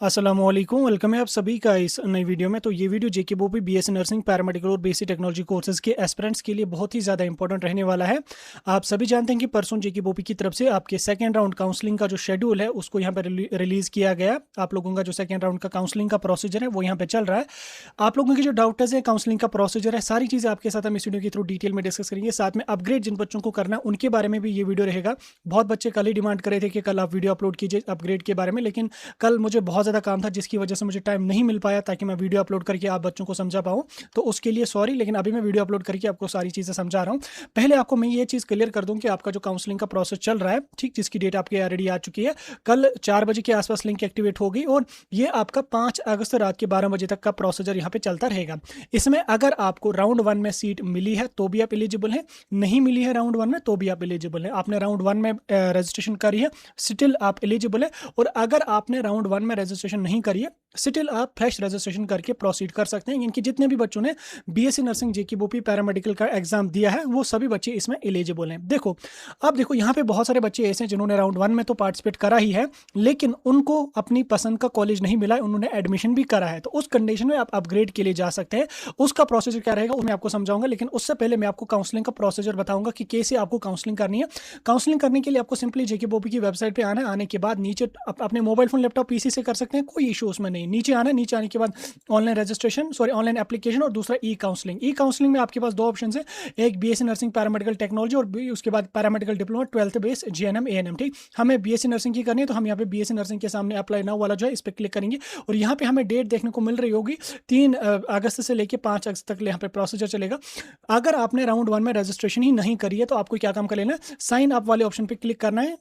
अस्सलामुअलैकुम, वेलकम है आप सभी का इस नई वीडियो में। तो ये वीडियो जेके बोपी बीएससी नर्सिंग पैरामेडिकल और बेसिक टेक्नोलॉजी कोर्सेज के एस्पिरेंट्स के लिए बहुत ही ज़्यादा इंपॉर्टेंट रहने वाला है। आप सभी जानते हैं कि परसों जेके बोपी की तरफ से आपके सेकंड राउंड काउंसलिंग का जो शेड्यूल है उसको यहाँ पर रिलीज़ किया गया। आप लोगों का जो सेकंड राउंड का काउंसलिंग का प्रोसीजर है वो यहाँ पर चल रहा है। आप लोगों के जो डाउट्स है काउंसलिंग का प्रोसीजर है, सारी चीज़ें आपके साथ हम इस वीडियो के थ्रू डिटेल में डिस्कस करेंगे। साथ में अपग्रेड जिन बच्चों को करना है उनके बारे में भी ये वीडियो रहेगा। बहुत बच्चे कल ही डिमांड कर रहे थे कि कल आप वीडियो अपलोड कीजिए अपग्रेड के बारे में, लेकिन कल मुझे बहुत ज़्यादा काम था जिसकी वजह से मुझे टाइम नहीं मिल पाया ताकि मैं वीडियो अपलोड करके आप बच्चों को समझा पाऊँ। तो उसके लिए सॉरी, लेकिन अभी मैं वीडियो अपलोड करके आपको सारी चीज़ें समझा रहा हूँ। पहले आपको मैं ये चीज़ क्लियर कर दूँ कि आपका जो काउंसलिंग का प्रोसेस चल रहा है, ठीक, जिसकी डेट आपकी ऑलरेडी आ चुकी है, कल 4 बजे के आसपास लिंक एक्टिवेट होगी और ये आपका 5 अगस्त रात के 12 बजे तक का प्रोसीजर यहाँ पे चलता रहेगा। इसमें अगर आपको राउंड 1 में सीट मिली है तो भी आप एलिजिबल हैं, नहीं मिली है राउंड 1 में तो भी आप एलिजिबल हैं। आपने राउंड 1 में रजिस्ट्रेशन करी है, स्टिल आप एलिजिबल है। और अगर आपने राउंड 1 में रजिस्ट्रेशन नहीं करी है, स्टिल आप फ्रेश रजिस्ट्रेशन करके प्रोसीड कर सकते हैं। इनकी जितने भी बच्चों ने बीएससी नर्सिंग जेके बोपी पैरामेडिकल का एग्जाम दिया है वो सभी बच्चे इसमें एलिजिबल हैं। देखो, अब देखो यहाँ पे बहुत सारे बच्चे ऐसे हैं जिन्होंने राउंड 1 में तो पार्टिसिपेट करा ही है, लेकिन उनको अपनी पसंद का कॉलेज नहीं मिला, उन्होंने एडमिशन भी करा है। तो उस कंडीशन में आप अपग्रेड के लिए जा सकते हैं। उसका प्रोसीजर क्या रहेगा वो मैं आपको समझाऊंगा, लेकिन उससे पहले मैं आपको काउंसलिंग का प्रोसीजर बताऊंगा कि कैसे आपको काउंसलिंग करनी है। काउंसलिंग करने के लिए आपको सिंपली जेके बोपी की वेबसाइट पे आना है। आने के बाद नीचे अपने मोबाइल फोन, लैपटॉप, पीसी से कर सकते हैं, कोई इशू उसमें नहीं। नीचे आना है, नीचे आने के बाद online registration, sorry online application, और दूसरा ई काउंसलिंग। ई काउंसलिंग में आपके पास दो ऑप्शन है, एक बीएससी नर्सिंग पैरामेडिकल टेक्नोलॉजी और उसके बाद paramedical diploma 12th base GNM ANM. ठीक, हमें बीएससी नर्सिंग की करनी है तो हम यहाँ पे बीएससी नर्सिंग के सामने अप्लाई नाउ वाला जो है इस पर क्लिक करेंगे और यहाँ पे हमें डेट देखने को मिल रही होगी 3 अगस्त से लेकर 5 अगस्त तक यहाँ पे प्रोसीजर चलेगा। अगर आपने राउंड 1 में रजिस्ट्रेशन ही नहीं करी है तो आपको क्या काम कर लेना है, साइन अप वाले ऑप्शन पे क्लिक करना है।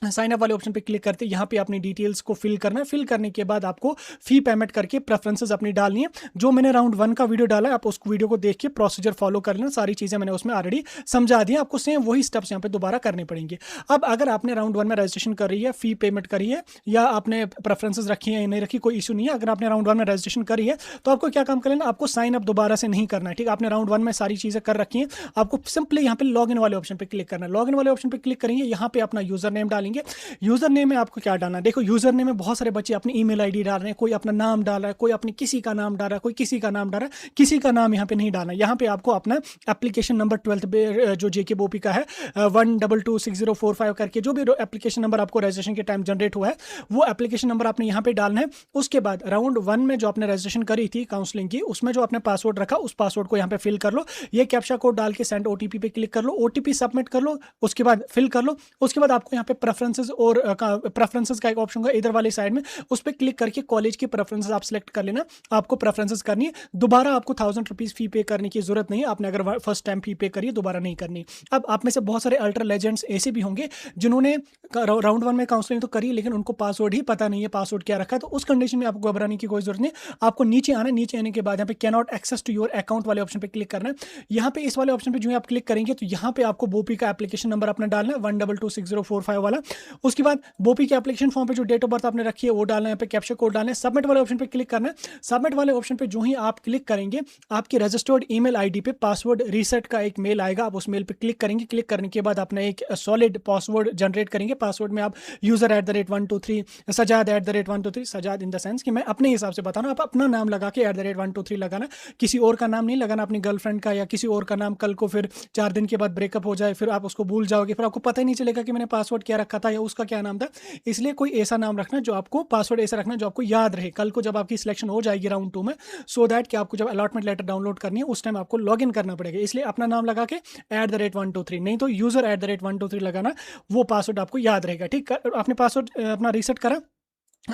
साइन अप वाले ऑप्शन पे क्लिक करते यहाँ पे अपनी डिटेल्स को फिल करना है। फिल करने के बाद आपको फी पेमेंट करके प्रेफरेंसेस अपनी डालनी है। जो मैंने राउंड 1 का वीडियो डाला है आप उस वीडियो को देख के प्रोसीजर फॉलो कर लेना। सारी चीज़ें मैंने उसमें ऑलरेडी समझा दी, आपको सेम वही स्टेप्स यहाँ पे दोबारा करने पड़ेंगे। अब अगर आपने राउंड 1 में रजिस्ट्रेशन कर रही है, फी पेमेंट करी है या आपने प्रेफरेंसेस रखी है या नहीं रखी, कोई इशू नहीं है। अगर आपने राउंड 1 में रजिस्ट्रेशन करी है तो आपको क्या काम कर लेना, आपको साइन अप दोबारा से नहीं करना है। ठीक, आपने राउंड 1 में सारी चीज़ें कर रखी हैं, आपको सिंपली यहाँ पे लॉग इन वाले ऑप्शन पे क्लिक करना है। लॉग इन वाले ऑप्शन पे क्लिक करेंगे, यहाँ पे अपना यूजर नेम डालेंगे। यूजर नेम में आपको क्या डालना है, देखो यूजर नेम में बहुत सारे बच्चे अपनी ईमेल आईडी डाल रहे हैं, कोई अपना नाम डाल रहा है, कोई अपनी किसी का नाम डाल रहा है, कोई किसी का नाम डाल रहा है। किसी का नाम यहाँ पे नहीं डालना, यहाँ पे आपको अपना एप्लीकेशन नंबर 12th जो जेके बोपी का है 1226045 करके जो भी एप्लीकेशन नंबर आपको रजिस्ट्रेशन के टाइम जनरेट हुआ है वो एप्लीकेशन नंबर आपने यहाँ पे डालना है। उसके बाद राउंड 1 में जो आपने रजिस्ट्रेशन करी थी काउंसलिंग की, उसमें जो आपने पासवर्ड रखा उस पासवर्ड को यहाँ पे फिल कर लो। ये कैप्चा कोड डाल के सेंड ओटीपी पे क्लिक कर लो, ओटीपी सबमिट कर लो, उसके बाद फिल कर लो। उसके बाद आपको यहाँ पे प्रेफरेंसेस और प्रेफरेंसेस का एक ऑप्शन होगा इधर वाली साइड में, उस पर क्लिक करके कॉलेज की प्रेफरेंसेस आप सिलेक्ट कर लेना। आपको प्रेफरेंसेस करनी है, दोबारा आपको 1000 रुपीज फी पे करने की जरूरत नहीं है। आपने अगर फर्स्ट टाइम फी पे करी दोबारा नहीं करनी। अब आप में से बहुत सारे अल्ट्रा लेजेंड्स ऐसे भी होंगे जिन्होंने राउंड 1 में काउंसलिंग तो करी लेकिन उनको पासवर्ड ही पता नहीं है, पासवर्ड क्या रखा है। तो उस कंडीशन में आपको घबराने की कोई जरूरत नहीं। आपको नीचे आना, नीचे आने के बाद यहाँ पे can not access to your account वाले ऑप्शन पे क्लिक करना है। यहाँ पे इस वाले ऑप्शन पे जो है आप क्लिक करेंगे तो यहाँ पे आपको बोपी का एप्लीकेशन नंबर अपना डालना है 1226045 वाला। उसके बाद बोपी के एप्लीकेशन फॉर्म पे जो डेट ऑफ बर्थ आपने रखी है वो डालना है, यहाँ पे कैप्चा कोड डालना है, सबमिट वाले ऑप्शन पे क्लिक करना है। सबमिट वाले ऑप्शन पे जो ही आप क्लिक करेंगे आपकी रजिस्टर्ड ईमेल आईडी पे पासवर्ड रीसेट का एक मेल आएगा। आप उस मेल पे क्लिक करेंगे, क्लिक करने के बाद अपना एक सॉलिड पासवर्ड जनरेट करेंगे। पासवर्ड में आप user@123 सजाद@123, सजाद इन द सेंस कि मैं अपने हिसाब से बता रहा हूँ, आप अपना नाम लगा के @123 लगाना, किसी और का नाम नहीं लगाना, अपनी गर्लफ्रेंड का या किसी और का नाम। कल को फिर 4 दिन के बाद ब्रेकअप हो जाए, फिर आप उसको भूल जाओगे, फिर आपको पता ही नहीं चलेगा कि मैंने पासवर्ड क्या रखा था या उसका क्या नाम था। इसलिए कोई ऐसा नाम रखना जो आपको, पासवर्ड ऐसा रखना जो आपको याद रहे कल को जब आपकी सिलेक्शन हो जाएगी राउंड 2 में, सो दैट कि आपको जब अलॉटमेंट लेटर डाउनलोड करनी है उस टाइम आपको लॉग इन करना पड़ेगा। इसलिए अपना नाम लगा के @123, नहीं तो user@123 लगाना, वो पासवर्ड आपको याद रहेगा। ठीक, आपने पासवर्ड अपना रीसेट करा,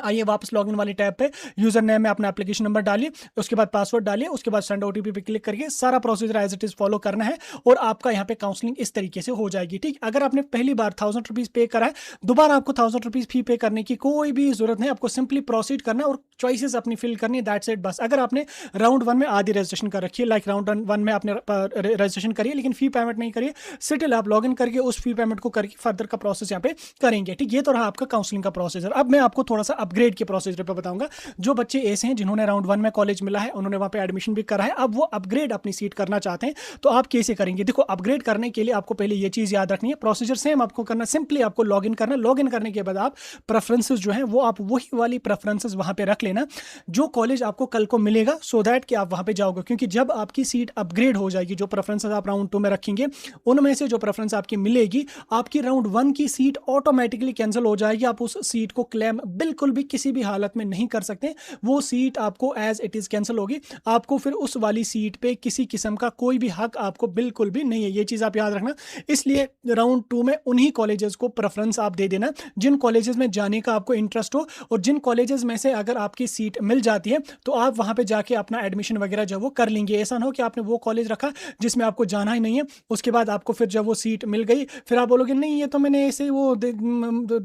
आइए वापस लॉगिन वाली टैब पे यूजर नेम में अपना एप्लीकेशन नंबर डालिए, उसके बाद पासवर्ड डालिए, उसके बाद सेंड ओटीपी पे क्लिक करके सारा procedure as it is follow करना है और आपका यहाँ पे काउंसलिंग इस तरीके से हो जाएगी। ठीक, अगर आपने पहली बार 1000 रुपीज पे करा है, दोबारा आपको 1000 रुपीज फी पे करने की कोई भी जरूरत नहीं। आपको सिंपली प्रोसीड करना है और चॉइसेस अपनी फिल करनी है, दैट्स इट बस। अगर आपने राउंड 1 में आधी रजिस्ट्रेशन कर रखी है, लाइक राउंड 1 में आपने रजिस्ट्रेशन करी है लेकिन फी पेमेंट नहीं करी है, स्टिल आप लॉग इन करके उस फी पेमेंट को करके फर्दर का प्रोसेस यहाँ पे करेंगे। ठीक, ये तो रहा आपका काउंसलिंग का प्रोसीजर। अब मैं आपको थोड़ा सा अपग्रेड के प्रोसीजर पे बताऊंगा। जो बच्चे ऐसे हैं जिन्होंने राउंड 1 में कॉलेज मिला है, उन्होंने वहां पे एडमिशन भी करा है, अब वो अपग्रेड अपनी सीट करना चाहते हैं, तो आप कैसे करेंगे? देखो, अपग्रेड करने के लिए आपको पहले ये चीज याद रखनी है, प्रोसीजर सेम आपको करना, सिंपली आपको लॉग इन करना। लॉग इन करने के बाद आप प्रेफरेंसेस जो है वो आप वही वाली प्रेफरेंसेस वहां पे रख लेना जो कॉलेज आपको कल को मिलेगा, सो दैट कि आप वहां पे जाओगे। क्योंकि जब आपकी सीट अपग्रेड हो जाएगी, जो प्रेफरेंसेस आप राउंड 2 में रखेंगे, उनमें से जो प्रेफरेंस आपकी मिलेगी, आपकी राउंड 1 की सीट ऑटोमेटिकली कैंसिल हो जाएगी। आप उस सीट को क्लेम बिल्कुल भी किसी भी हालत में नहीं कर सकते, वो सीट आपको एज इट इज कैंसिल होगी। आपको फिर उस वाली सीट पे किसी किस्म का कोई भी हक आपको बिल्कुल भी नहीं है, ये चीज आप याद रखना। इसलिए राउंड 2 में उन्हीं कॉलेजेस को प्रेफरेंस आप दे देना जिन कॉलेजेस में जाने का आपको इंटरेस्ट हो, और जिन कॉलेजेस में से अगर आपकी सीट मिल जाती है तो आप वहां पे जाके अपना एडमिशन वगैरह जो वो कर लेंगे। ऐसा ना हो कि आपने वो कॉलेज रखा जिसमें आपको जाना ही नहीं है, उसके बाद आपको फिर जब वो सीट मिल गई फिर आप बोलोगे नहीं ये तो मैंने ऐसे वो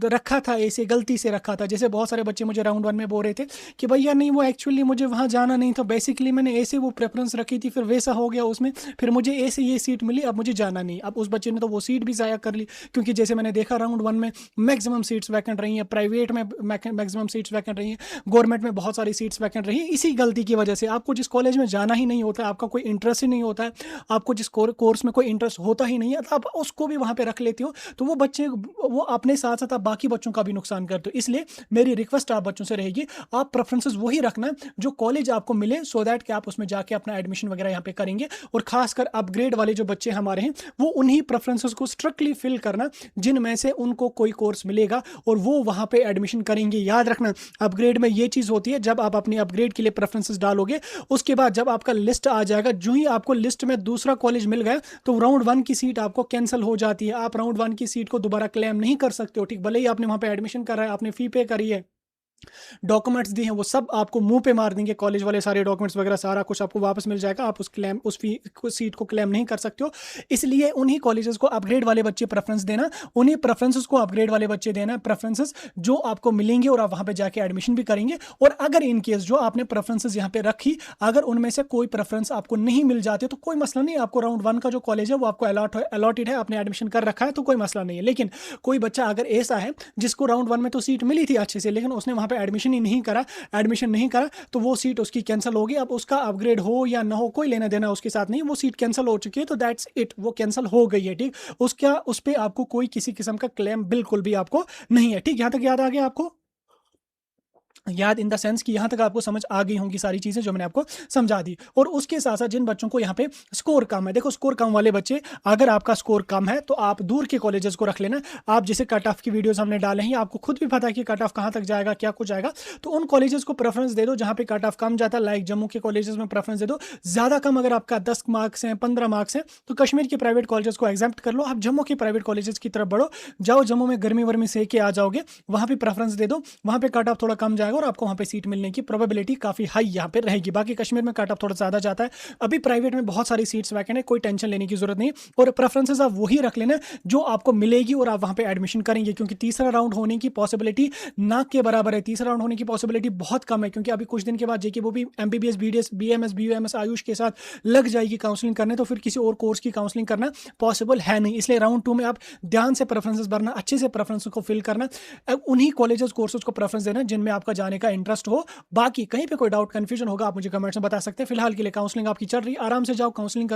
रखा था, ऐसे गलती से रखा था। जैसे बहुत सारे बच्चे मुझे राउंड 1 में बोल रहे थे कि भैया नहीं वो एक्चुअली मुझे वहां जाना नहीं था, बेसिकली मैंने ऐसे वो प्रेफरेंस रखी थी, फिर वैसा हो गया उसमें, फिर मुझे ऐसे ये सीट मिली, अब मुझे जाना नहीं। अब उस बच्चे ने तो वो सीट भी ज़ाया कर ली, क्योंकि जैसे मैंने देखा राउंड 1 में मैक्सिमम सीट्स वैकेंट रही हैं, प्राइवेट में मैक्सिमम सीट्स वैकेंट रही हैं, गवर्नमेंट में बहुत सारी सीट्स वैकेंट रही हैं, इसी गलती की वजह से। आपको जिस कॉलेज में जाना ही नहीं होता, आपका कोई इंटरेस्ट ही नहीं होता है, आपको जिस कोर्स में कोई इंटरेस्ट होता ही नहीं है, तो आप उसको भी वहां पे रख लेते हो, तो वो बच्चे वो अपने साथ साथ आप बाकी बच्चों का भी नुकसान करते हो। इसलिए मेरी रिक्वेस्ट आप बच्चों से रहेगी, आप प्रेफरेंसेस वही रखना जो कॉलेज आपको मिले, सो दैट कि आप उसमें जाके अपना एडमिशन वगैरह यहाँ पे करेंगे। और खासकर अपग्रेड वाले जो बच्चे हमारे हैं, वो उन्हीं प्रेफरेंसेस को स्ट्रिक्टली फिल करना जिनमें से उनको कोई कोर्स मिलेगा और वो वहां पे एडमिशन करेंगे। याद रखना, अपग्रेड में ये चीज होती है, जब आप अपनी अपग्रेड के लिए प्रेफरेंसेस डालोगे, उसके बाद जब आपका लिस्ट आ जाएगा, जो ही आपको लिस्ट में दूसरा कॉलेज मिल गया तो राउंड 1 की सीट आपको कैंसिल हो जाती है। आप राउंड 1 की सीट को दोबारा क्लेम नहीं कर सकते हो, ठीक? भले ही आपने वहां पे एडमिशन करा है, आपने फी पे करी है, डॉक्यूमेंट्स दिए हैं, वो सब आपको मुंह पे मार देंगे कॉलेज वाले, सारे डॉक्यूमेंट्स वगैरह सारा कुछ आपको वापस मिल जाएगा, आप उस फी सीट को क्लेम नहीं कर सकते हो। इसलिए उन्हीं कॉलेजेस को अपग्रेड वाले बच्चे प्रेफरेंस देना, उन्हीं प्रेफरेंसेस को अपग्रेड वाले बच्चे देना, प्रेफरेंसेस जो आपको मिलेंगे और आप वहां पे जाके एडमिशन भी करेंगे। और अगर इन केस जो आपने प्रेफरेंसेस यहाँ पे रखी, अगर उनमें से कोई प्रेफरेंस आपको नहीं मिल जाते तो कोई मसला नहीं, आपको राउंड 1 का जो कॉलेज है वो आपको अलॉटेड है, आपने एडमिशन कर रखा है, तो कोई मसला नहीं है। लेकिन कोई बच्चा अगर ऐसा है जिसको राउंड 1 में तो सीट मिली थी अच्छे से, लेकिन उसने वहां पे एडमिशन नहीं करा, तो वो सीट उसकी कैंसिल होगी। अब उसका अपग्रेड हो या ना हो, कोई लेना देना उसके साथ नहीं, वो सीट कैंसिल हो चुकी है, तो दैट्स इट, वो कैंसिल हो गई है, ठीक? उस पे आपको कोई किसी किस्म का क्लेम बिल्कुल भी आपको नहीं है, ठीक? यहां तक याद आ गया आपको? याद इन द सेंस कि यहाँ तक आपको समझ आ गई होंगी सारी चीज़ें जो मैंने आपको समझा दी। और उसके साथ साथ जिन बच्चों को यहाँ पे स्कोर कम है, देखो स्कोर कम वाले बच्चे, अगर आपका स्कोर कम है तो आप दूर के कॉलेजेस को रख लेना। आप जैसे कट ऑफ की वीडियोस हमने डाले हैं, आपको खुद भी पता है कि कट ऑफ कहाँ तक जाएगा, क्या कुछ जाएगा, तो उन कॉलेजेस को प्रेफरेंस दे दो जहाँ पे कट ऑफ कम जाता है। लाइक जम्मू के कॉलेजेस में प्रेफरेंस दे दो। ज़्यादा कम अगर आपका 10 मार्क्स हैं, 15 मार्क्स हैं, तो कश्मीर के प्राइवेट कॉलेजेस को एग्जाम्प्ट कर लो, आप जम्मू के प्राइवेट कॉलेजेस की तरफ बढ़ो, जाओ जम्मू में गर्मी वर्मी से के आ जाओगे, वहाँ पे प्रेफरेंस दे दो, वहाँ पे कट ऑफ थोड़ा कम जाएगा और आपको वहाँ पे सीट मिलने की प्रोबेबिलिटी काफी हाई यहाँ पे रहेगी। बाकी कश्मीर में कट ऑफ थोड़ा ज्यादा जाता है। अभी प्राइवेट में बहुत सारी सीट्स वैकेंट है, कोई टेंशन लेने की जरूरत नहीं। और प्रेफरेंसेस आप वही रख लेना जो आपको मिलेगी और आप वहां पे एडमिशन करेंगे, क्योंकि तीसरा राउंड होने की पॉसिबिलिटी ना के बराबर है। तीसरा राउंड होने की पॉसिबिलिटी बहुत कम है, क्योंकि अभी कुछ दिन के बाद जेके वो भी MBBS, BDS, BMS, BUMS, Ayush के साथ लग जाएगी काउंसलिंग करने, तो फिर किसी और कोर्स की काउंसलिंग करना पॉसिबल है नहीं। इसलिए राउंड 2 में आप ध्यान से प्रेफरेंसेस भरना, अच्छे से प्रेफरेंसेस को फिल करना, उन्हीं कॉलेजेस कोर्सेज को प्रेफरेंस देना जिनमें आपका जाने का इंटरेस्ट हो। बाकी कहीं पे कोई डाउट कंफ्यूजन होगा आप मुझे कमेंट्स में बता सकते हैं। फिलहाल के लिए काउंसलिंग आपकी चल रही है, आराम से जाओ काउंसलिंग